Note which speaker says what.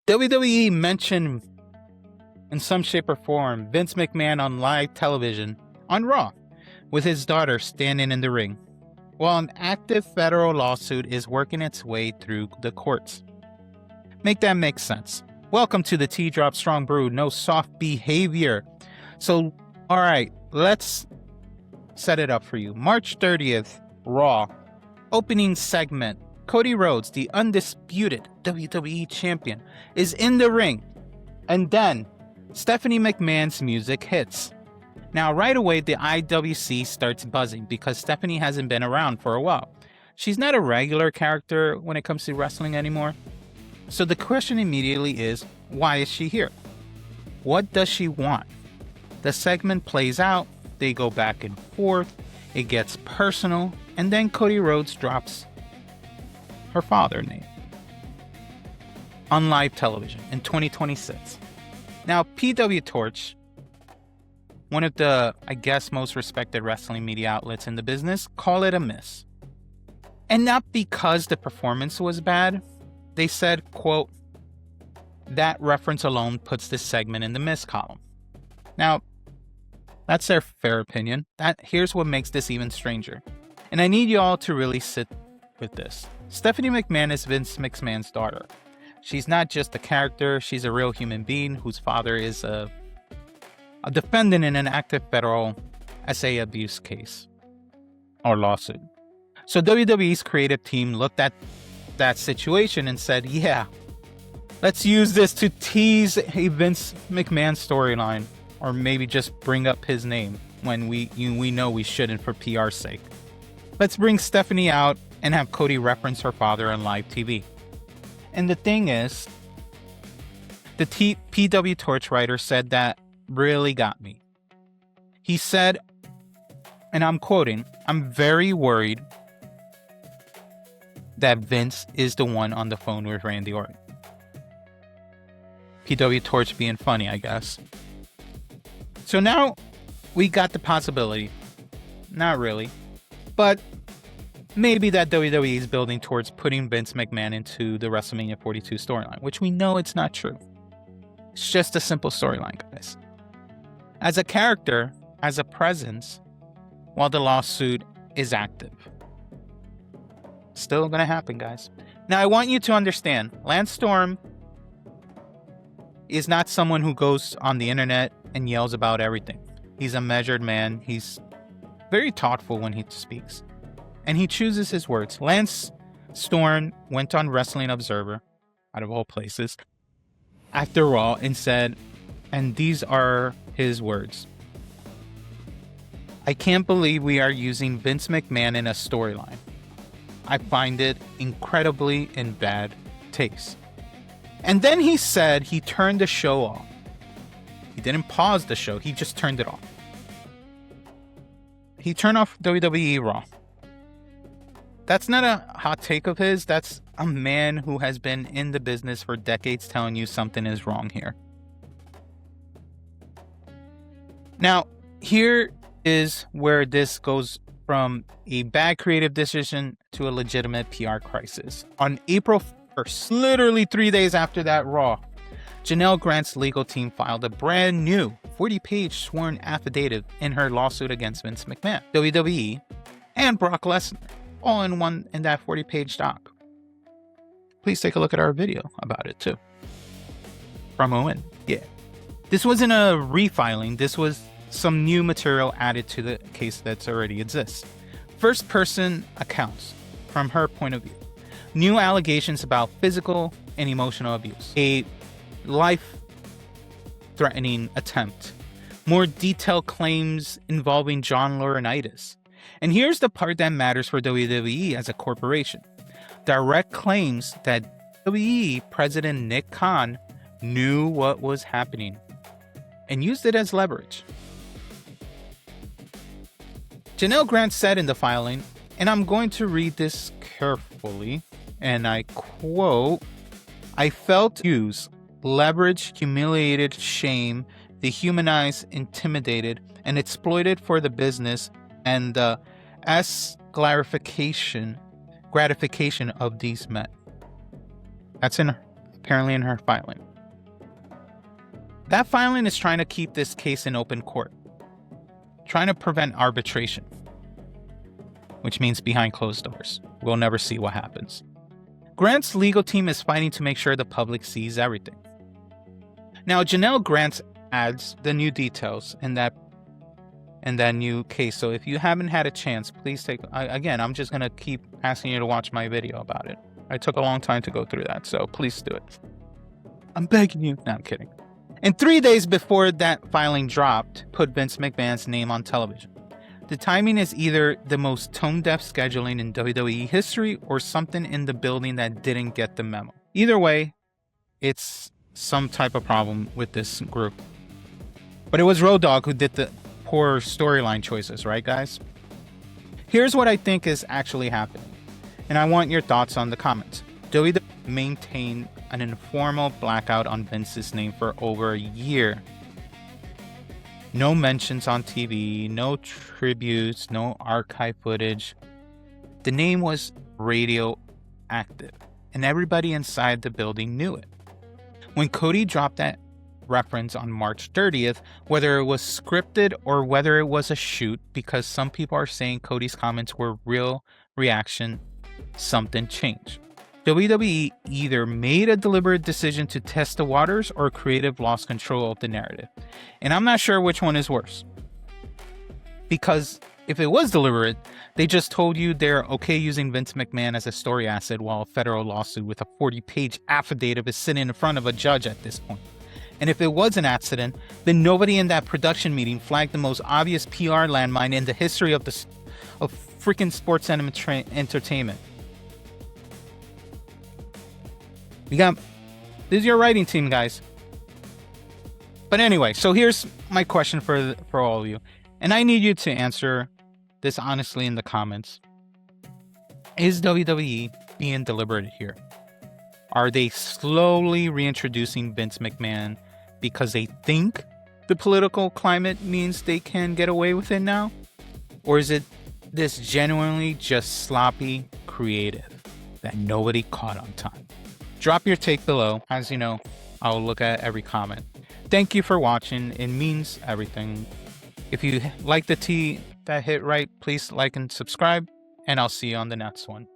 Speaker 1: WWE mentioned in some shape or form Vince McMahon on live television on Raw with his daughter standing in the ring, while an active federal lawsuit is working its way through the courts. Make that make sense. Welcome to the Tea Drop Strong Brew, no soft behavior. So, alright, let's set it up for you. March 30th, Raw, opening segment. Cody Rhodes, the undisputed WWE champion, is in the ring. And then, Stephanie McMahon's music hits. Now, right away, the IWC starts buzzing because Stephanie hasn't been around for a while. She's not a regular character when it comes to wrestling anymore. So the question immediately is, why is she here? What does she want? The segment plays out, they go back and forth, it gets personal, and then Cody Rhodes drops her father name on live television in 2026. Now, PW Torch, one of the, I guess, most respected wrestling media outlets in the business, call it a miss. And not because the performance was bad. They said, quote, that reference alone puts this segment in the miss column. Now, that's their fair opinion. Here's what makes this even stranger. And I need you all to really sit with this. Stephanie McMahon is Vince McMahon's daughter. She's not just a character, she's a real human being whose father is a defendant in an active federal SA abuse case or lawsuit. So WWE's creative team looked at that situation and said, yeah, let's use this to tease a Vince McMahon storyline, or maybe just bring up his name when we know we shouldn't for PR's sake. Let's bring Stephanie out and have Cody reference her father on live TV. And the thing is, the PW Torch writer said that really got me. He said, and I'm quoting, I'm very worried that Vince is the one on the phone with Randy Orton. PW Torch being funny, I guess. So now we got the possibility, not really, but maybe that WWE is building towards putting Vince McMahon into the WrestleMania 42 storyline, which we know it's not true. It's just a simple storyline, guys. As a character, as a presence, while the lawsuit is active. Still gonna happen, guys. Now, I want you to understand, Lance Storm is not someone who goes on the internet and yells about everything. He's a measured man. He's very thoughtful when he speaks. And he chooses his words. Lance Storm went on Wrestling Observer, out of all places, after Raw and said, and these are his words, I can't believe we are using Vince McMahon in a storyline. I find it incredibly in bad taste. And then he said he turned the show off. He didn't pause the show, he just turned it off. He turned off WWE Raw. That's not a hot take of his. That's a man who has been in the business for decades telling you something is wrong here. Now, here is where this goes from a bad creative decision to a legitimate PR crisis. On April 1st, literally 3 days after that Raw, Janel Grant's legal team filed a brand new 40-page sworn affidavit in her lawsuit against Vince McMahon, WWE, and Brock Lesnar, all in that 40-page doc. Please take a look at our video about it too. Promo in. Yeah. This wasn't a refiling, this was some new material added to the case that's already exists. First person accounts from her point of view. New allegations about physical and emotional abuse. A life-threatening attempt. More detailed claims involving John Laurinaitis. And here's the part that matters for WWE as a corporation. Direct claims that WWE President Nick Khan knew what was happening and used it as leverage. Janel Grant said in the filing, and I'm going to read this carefully, and I quote, I felt used, leveraged, humiliated, shamed, dehumanized, intimidated, and exploited for the business and the gratification of these men. That's in apparently in her filing. That filing is trying to keep this case in open court, trying to prevent arbitration, which means behind closed doors. We'll never see what happens. Grant's legal team is fighting to make sure the public sees everything. Now, Janel Grant adds the new details in that new case. So if you haven't had a chance, please again, I'm just going to keep asking you to watch my video about it. I took a long time to go through that, so please do it. I'm begging you. No, I'm kidding. And 3 days before that filing dropped, put Vince McMahon's name on television. The timing is either the most tone-deaf scheduling in WWE history or something in the building that didn't get the memo. Either way, it's some type of problem with this group. But it was Road Dogg who did the poor storyline choices, right, guys? Here's what I think is actually happening, and I want your thoughts on the comments. WWE maintained an informal blackout on Vince's name for over a year. No mentions on TV, no tributes, no archive footage. The name was radioactive, and everybody inside the building knew it. When Cody dropped that reference on March 30th, whether it was scripted or whether it was a shoot, because some people are saying Cody's comments were real reaction, something changed. WWE either made a deliberate decision to test the waters or creative lost control of the narrative. And I'm not sure which one is worse. Because if it was deliberate, they just told you they're okay using Vince McMahon as a story asset while a federal lawsuit with a 40-page affidavit is sitting in front of a judge at this point. And if it was an accident, then nobody in that production meeting flagged the most obvious PR landmine in the history of freaking sports entertainment. This is your writing team, guys. But anyway, so here's my question for all of you. And I need you to answer this honestly in the comments. Is WWE being deliberate here? Are they slowly reintroducing Vince McMahon because they think the political climate means they can get away with it now? Or is it this genuinely just sloppy creative that nobody caught on time? Drop your take below. As you know, I'll look at every comment. Thank you for watching. It means everything. If you like the tea that hit right, please like and subscribe, and I'll see you on the next one.